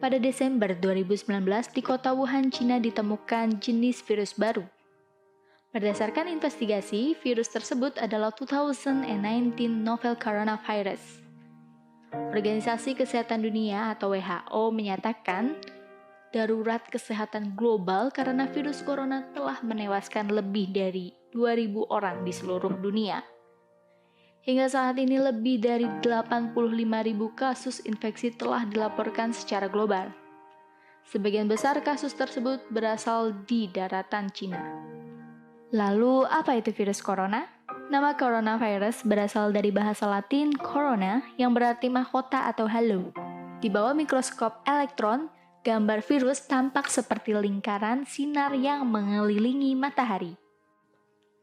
pada Desember 2019 di kota Wuhan, Cina ditemukan jenis virus baru. Berdasarkan investigasi, virus tersebut adalah 2019 novel coronavirus. Organisasi Kesehatan Dunia atau WHO menyatakan darurat kesehatan global karena virus corona telah menewaskan lebih dari 2.000 orang di seluruh dunia. Hingga saat ini lebih dari 85.000 kasus infeksi telah dilaporkan secara global. Sebagian besar kasus tersebut berasal di daratan Cina. Lalu, apa itu virus corona? Nama coronavirus berasal dari bahasa Latin corona yang berarti mahkota atau halo. Di bawah mikroskop elektron, gambar virus tampak seperti lingkaran sinar yang mengelilingi matahari.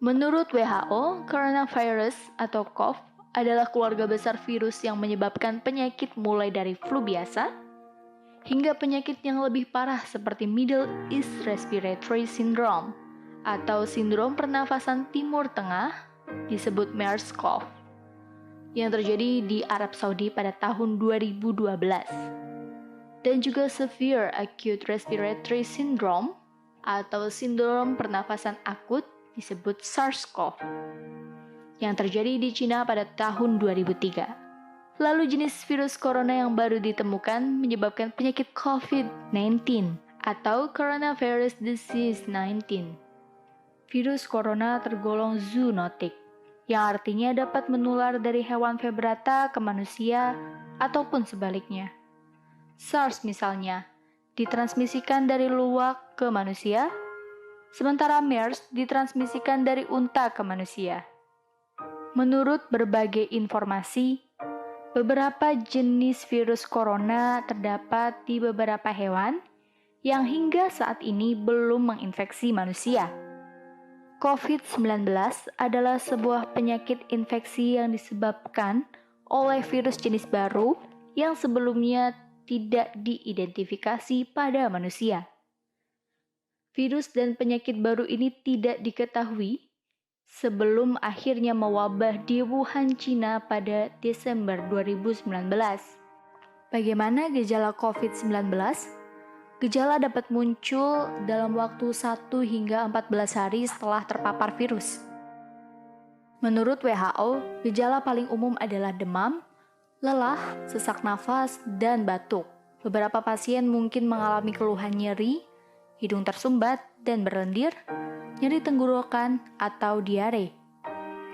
Menurut WHO, coronavirus atau COV adalah keluarga besar virus yang menyebabkan penyakit mulai dari flu biasa hingga penyakit yang lebih parah seperti Middle East Respiratory Syndrome atau sindrom pernafasan Timur Tengah disebut MERS-CoV yang terjadi di Arab Saudi pada tahun 2012 dan juga Severe Acute Respiratory Syndrome atau sindrom pernafasan akut disebut SARS-CoV yang terjadi di Cina pada tahun 2003. Lalu jenis virus corona yang baru ditemukan menyebabkan penyakit COVID-19 atau Coronavirus Disease 19. Virus corona tergolong zoonotik, yang artinya dapat menular dari hewan vertebrata ke manusia ataupun sebaliknya. SARS misalnya, ditransmisikan dari luwak ke manusia, sementara MERS ditransmisikan dari unta ke manusia. Menurut berbagai informasi, beberapa jenis virus corona terdapat di beberapa hewan yang hingga saat ini belum menginfeksi manusia. COVID-19 adalah sebuah penyakit infeksi yang disebabkan oleh virus jenis baru yang sebelumnya tidak diidentifikasi pada manusia. Virus dan penyakit baru ini tidak diketahui sebelum akhirnya mewabah di Wuhan, Cina pada Desember 2019. Bagaimana gejala COVID-19? Gejala dapat muncul dalam waktu 1 hingga 14 hari setelah terpapar virus. Menurut WHO, gejala paling umum adalah demam, lelah, sesak nafas, dan batuk. Beberapa pasien mungkin mengalami keluhan nyeri, hidung tersumbat dan berlendir, nyeri tenggorokan, atau diare.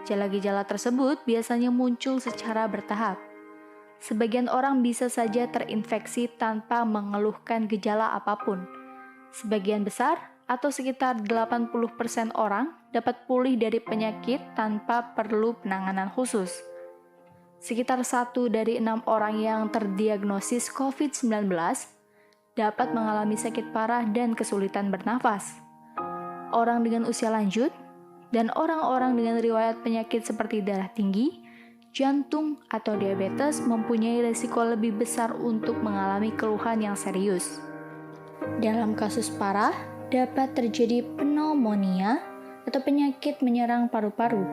Gejala-gejala tersebut biasanya muncul secara bertahap. Sebagian orang bisa saja terinfeksi tanpa mengeluhkan gejala apapun. Sebagian besar, atau sekitar 80% orang, dapat pulih dari penyakit tanpa perlu penanganan khusus. Sekitar 1 dari 6 orang yang terdiagnosis COVID-19 dapat mengalami sakit parah dan kesulitan bernafas. Orang dengan usia lanjut dan orang-orang dengan riwayat penyakit seperti darah tinggi, jantung, atau diabetes mempunyai risiko lebih besar untuk mengalami keluhan yang serius. Dalam kasus parah, dapat terjadi pneumonia atau penyakit menyerang paru-paru,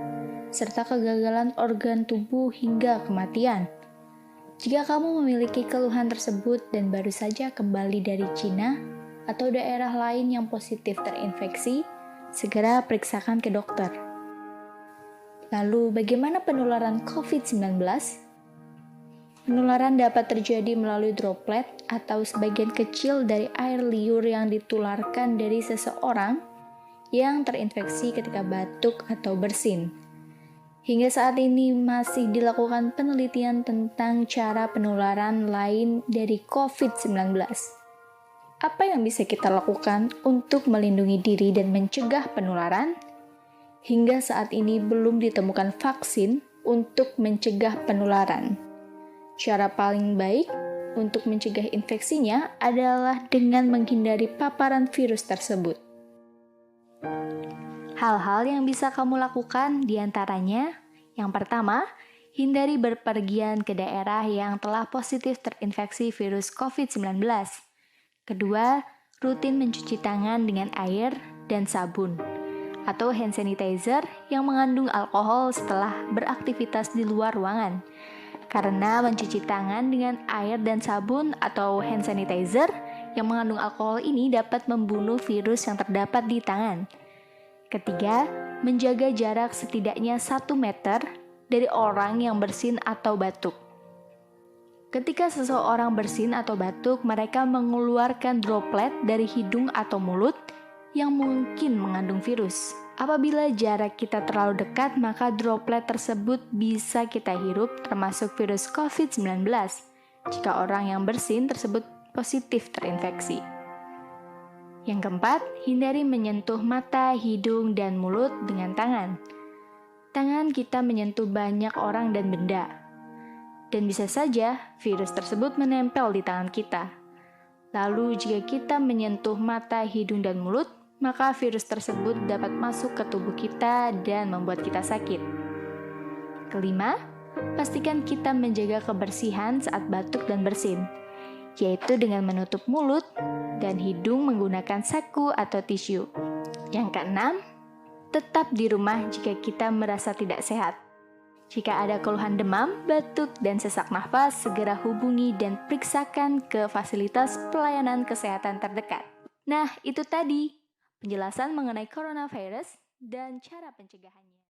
serta kegagalan organ tubuh hingga kematian. Jika kamu memiliki keluhan tersebut dan baru saja kembali dari Cina atau daerah lain yang positif terinfeksi, segera periksakan ke dokter. Lalu, bagaimana penularan COVID-19? Penularan dapat terjadi melalui droplet atau sebagian kecil dari air liur yang ditularkan dari seseorang yang terinfeksi ketika batuk atau bersin. Hingga saat ini masih dilakukan penelitian tentang cara penularan lain dari COVID-19. Apa yang bisa kita lakukan untuk melindungi diri dan mencegah penularan? Hingga saat ini belum ditemukan vaksin untuk mencegah penularan. Cara paling baik untuk mencegah infeksinya adalah dengan menghindari paparan virus tersebut. Hal-hal yang bisa kamu lakukan diantaranya, yang pertama, hindari berpergian ke daerah yang telah positif terinfeksi virus COVID-19. Kedua, rutin mencuci tangan dengan air dan sabun, atau hand sanitizer yang mengandung alkohol setelah beraktivitas di luar ruangan. Karena mencuci tangan dengan air dan sabun atau hand sanitizer yang mengandung alkohol ini dapat membunuh virus yang terdapat di tangan. Ketiga, menjaga jarak setidaknya 1 meter dari orang yang bersin atau batuk. Ketika seseorang bersin atau batuk, mereka mengeluarkan droplet dari hidung atau mulut yang mungkin mengandung virus. Apabila jarak kita terlalu dekat, maka droplet tersebut bisa kita hirup, termasuk virus COVID-19, jika orang yang bersin tersebut positif terinfeksi. Yang keempat, hindari menyentuh mata, hidung, dan mulut dengan tangan. Tangan kita menyentuh banyak orang dan benda, dan bisa saja virus tersebut menempel di tangan kita. Lalu jika kita menyentuh mata, hidung, dan mulut, maka virus tersebut dapat masuk ke tubuh kita dan membuat kita sakit. Kelima, pastikan kita menjaga kebersihan saat batuk dan bersin, yaitu dengan menutup mulut dan hidung menggunakan saku atau tisu. Yang keenam, tetap di rumah jika kita merasa tidak sehat. Jika ada keluhan demam, batuk, dan sesak nafas, segera hubungi dan periksakan ke fasilitas pelayanan kesehatan terdekat. Nah, itu tadi penjelasan mengenai coronavirus dan cara pencegahannya.